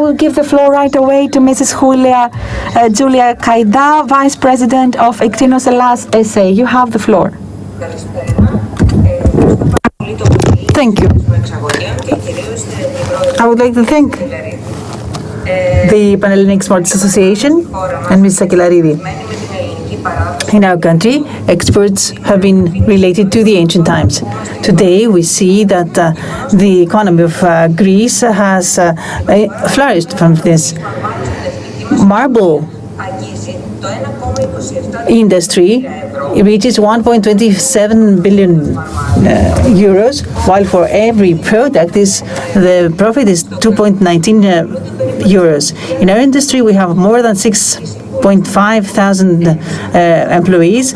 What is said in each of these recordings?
will give the floor right away to Mrs. Julie Chaida, Vice President of IKTINOS ΕΛΛΑΣ SA. You have the floor. Thank you. I would like to thank the Panhellenic Exporters Association and Ms. Sakilaridi. In our country, exports have been related to the ancient times. Today, we see that the economy of Greece has flourished from this. Marble industry reaches 1.27 billion euros, while for every product the profit is 2.19 euros. In our industry, we have more than 6,500 employees,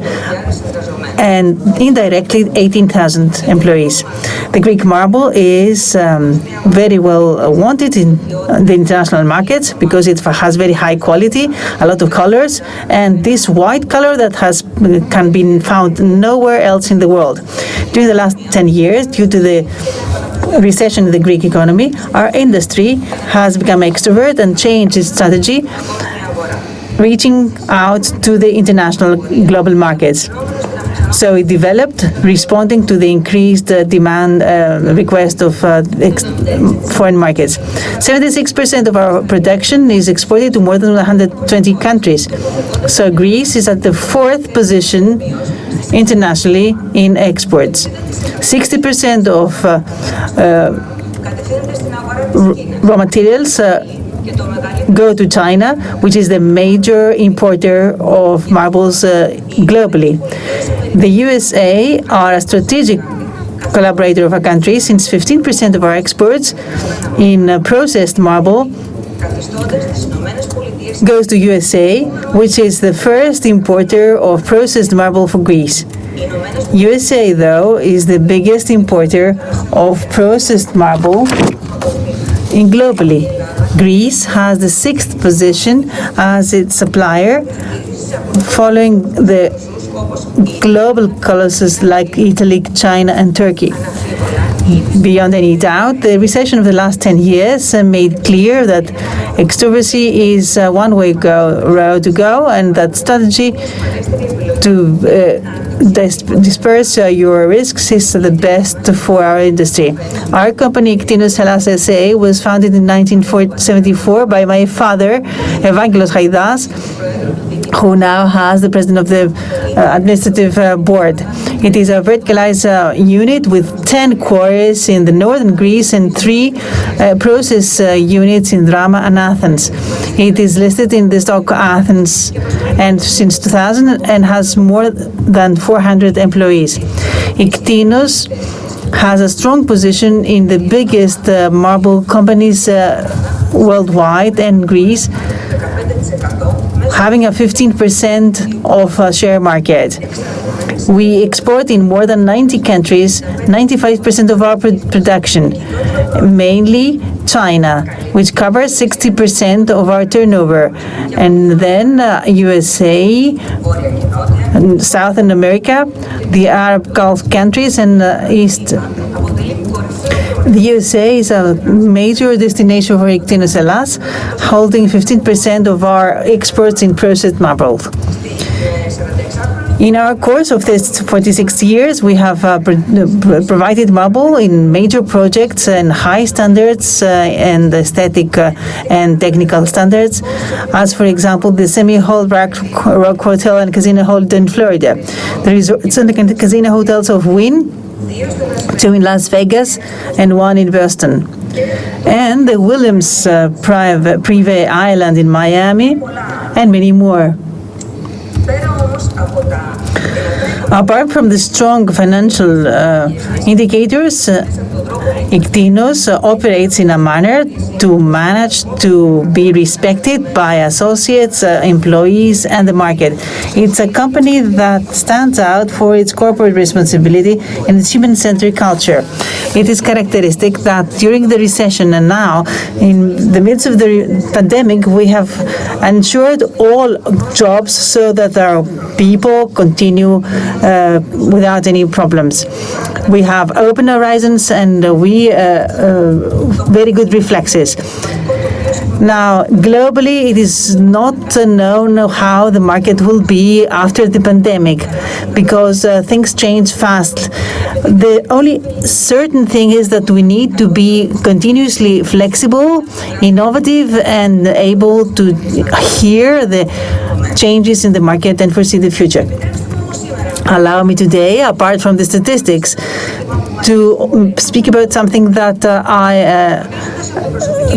and indirectly 18,000 employees. The Greek marble is very well wanted in the international markets because it has very high quality, a lot of colors, and this white color that can be found nowhere else in the world. During the last 10 years, due to the recession in the Greek economy, our industry has become extrovert and changed its strategy, reaching out to the international global markets. So it developed, responding to the increased demand request of foreign markets. 76% of our production is exported to more than 120 countries. So Greece is at the 4th position internationally in exports. 60% of raw materials go to China, which is the major importer of marbles globally. The USA are a strategic collaborator of our country, since 15% of our exports in processed marble goes to USA, which is the first importer of processed marble for Greece. USA, though, is the biggest importer of processed marble globally. Greece has the 6th position as its supplier, following the global colossus like Italy, China, and Turkey. Beyond any doubt, the recession of the last 10 years made clear that extroversy is one way road to go, and that strategy to disperse your risks is the best for our industry. Our company, IKTINOS ΕΛΛΑΣ SA, was founded in 1974 by my father, Julie Chaida, who now has the president of the administrative board. It is a verticalized unit with 10 quarries in the northern Greece and 3 process units in Drama and Athens. It is listed in the stock Athens and since 2000 and has more than 400 employees. IKTINOS has a strong position in the biggest marble companies worldwide and Greece, having a 15% of share market. We export in more than 90 countries, 95% of our production, mainly China, which covers 60% of our turnover, and then USA, and Southern America, the Arab Gulf countries, and East. The USA is a major destination for IKTINOS ΕΛΛΑΣ, holding 15% of our exports in processed marble. In our course of this 46 years, we have provided marble in major projects and high standards and aesthetic and technical standards, as for example, the Semi-Hall Rock Hotel and Casino Hotel in Florida, the resorts and casino hotels of Wynn, 2 in Las Vegas and 1 in Boston, and the Williams Privé Island in Miami, and many more. Apart from the strong financial indicators, IKTINOS operates in a manner to manage to be respected by associates, employees, and the market. It's a company that stands out for its corporate responsibility and its human-centric culture. It is characteristic that during the recession and now, in the midst of the pandemic, we have ensured all jobs so that our people continue without any problems. We have open horizons and we very good reflexes. Now, globally, it is not known how the market will be after the pandemic because things change fast. The only certain thing is that we need to be continuously flexible, innovative, and able to hear the changes in the market and foresee the future. Allow me today, apart from the statistics, to speak about something that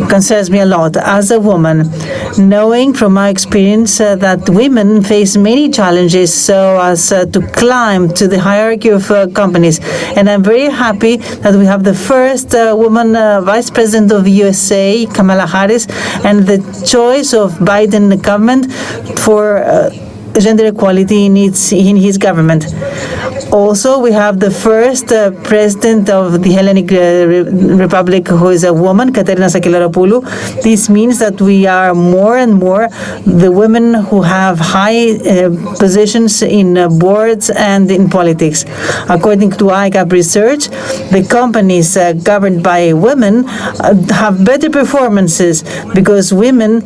concerns me a lot. As a woman, knowing from my experience that women face many challenges so as to climb to the hierarchy of companies. And I'm very happy that we have the first woman vice president of the USA, Kamala Harris, and the choice of Biden government for gender equality in his government. Also, we have the first president of the Hellenic Republic who is a woman, Katerina Sakellaropoulou. This means that we are more and more the women who have high positions in boards and in politics. According to ICAP research, the companies governed by women have better performances because women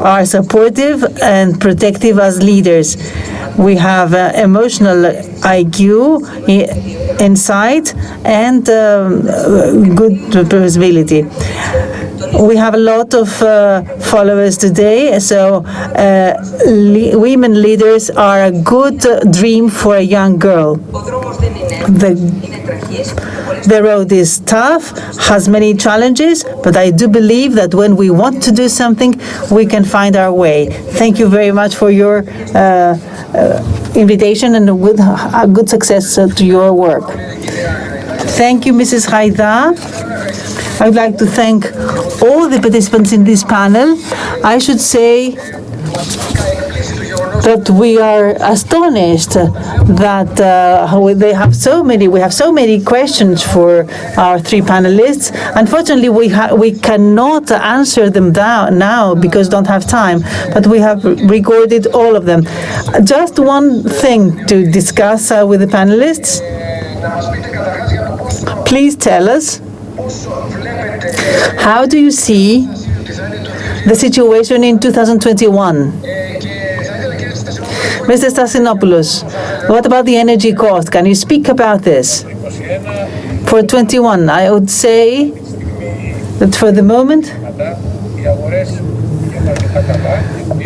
are supportive and protective as leaders. We have emotional IQ, insight, and good visibility. We have a lot of followers today, so women leaders are a good dream for a young girl. The road is tough, has many challenges, but I do believe that when we want to do something, we can find our way. Thank you very much for your invitation and a good success to your work. Thank you, Mrs. Chaida. I would like to thank all the participants in this panel. I should say that we are astonished that we have so many questions for our three panelists. Unfortunately, we cannot answer them now because we don't have time, but we have recorded all of them. Just one thing to discuss with the panelists. Please tell us, how do you see the situation in 2021? Mr. Stasinopoulos, what about the energy cost? Can you speak about this? For 21, I would say that for the moment,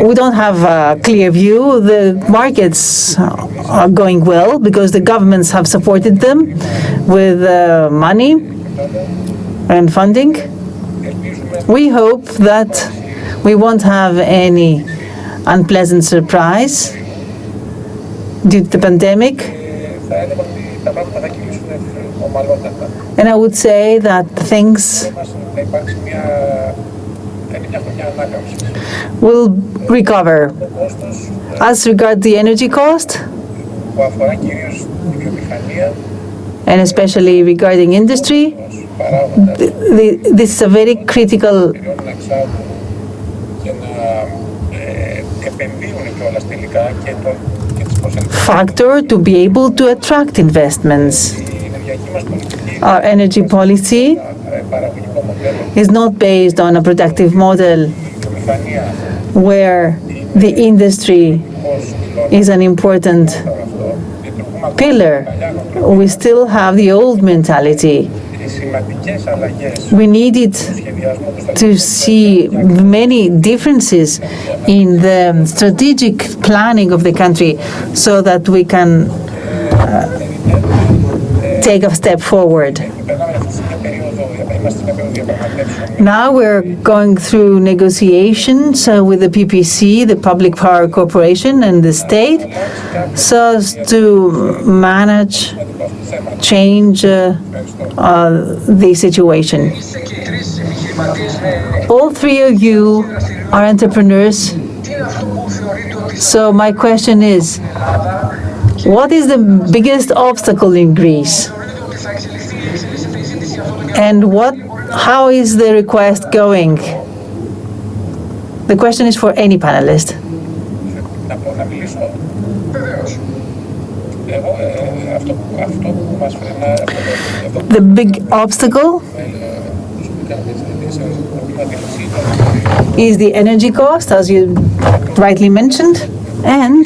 we don't have a clear view. The markets are going well because the governments have supported them with money and funding. We hope that we won't have any unpleasant surprise due to the pandemic. And I would say that things will recover. As regards the energy cost, and especially regarding industry, this is a very critical factor to be able to attract investments. Our energy policy is not based on a productive model where the industry is an important pillar. We still have the old mentality. We needed to see many differences in the strategic planning of the country so that we can take a step forward. Now we're going through negotiations with the PPC, the Public Power Corporation, and the state, so as to manage, change the situation. All three of you are entrepreneurs. So my question is, what is the biggest obstacle in Greece? And how is the request going? The question is for any panelist. The big obstacle is the energy cost, as you rightly mentioned, and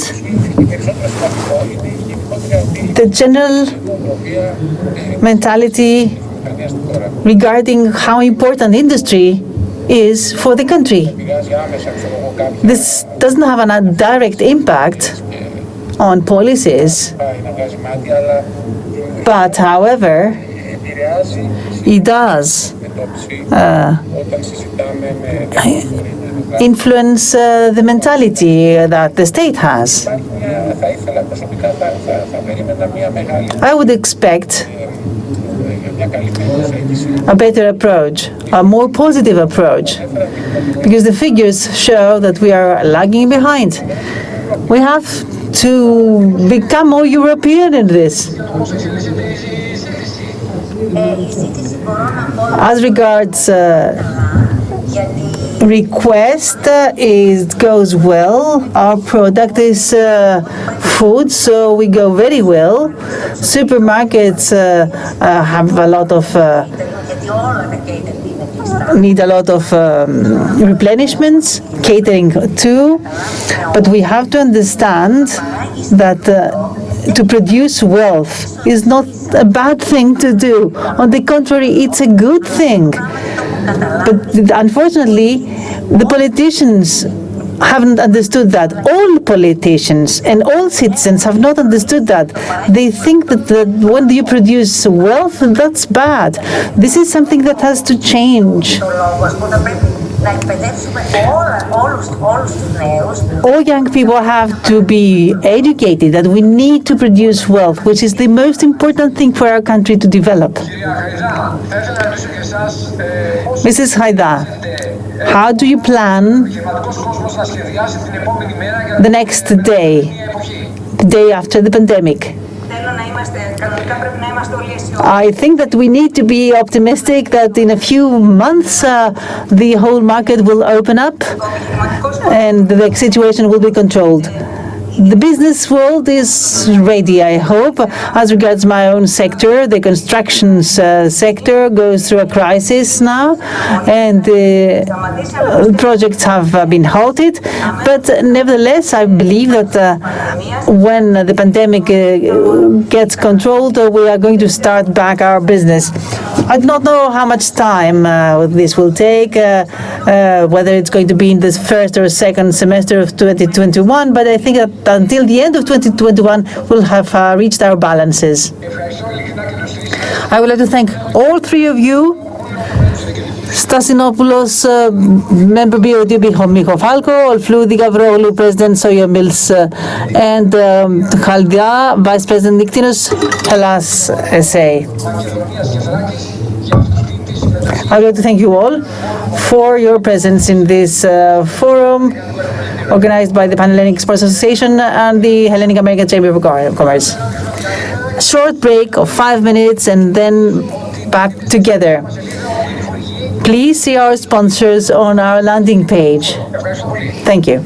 the general mentality regarding how important industry is for the country. This doesn't have a direct impact on policies, but however, it does influence the mentality that the state has. I would expect a better approach, a more positive approach, because the figures show that we are lagging behind. We have to become more European in this. As regards request, it goes well. Our product is food, so we go very well. Supermarkets have a lot of need a lot of replenishments, catering too, but we have to understand that to produce wealth is not a bad thing to do. On the contrary, it's a good thing. But unfortunately, the politicians haven't understood that. All politicians and all citizens have not understood that. They think that when you produce wealth, that's bad. This is something that has to change. All young people have to be educated that we need to produce wealth, which is the most important thing for our country to develop. Mrs. Chaida, how do you plan the next day, the day after the pandemic? I think that we need to be optimistic that in a few months the whole market will open up and the situation will be controlled. The business world is ready, I hope. As regards my own sector, the construction sector goes through a crisis now, and projects have been halted. But nevertheless, I believe that when the pandemic gets controlled, we are going to start back our business. I do not know how much time this will take, whether it's going to be in the first or second semester of 2021, but I think that until the end of 2021, we'll have reached our balances. I would like to thank all three of you, Stasinopoulos, Member BOD Michofalco, Olfloudi Gavroglou, President Soya Mills, and Chaida, Vice President IKTINOS, ΕΛΛΑΣ SA. I would like to thank you all for your presence in this forum organized by the Panhellenic Exporters Association and the Hellenic American Chamber of Commerce. A short break of 5 minutes and then back together. Please see our sponsors on our landing page. Thank you.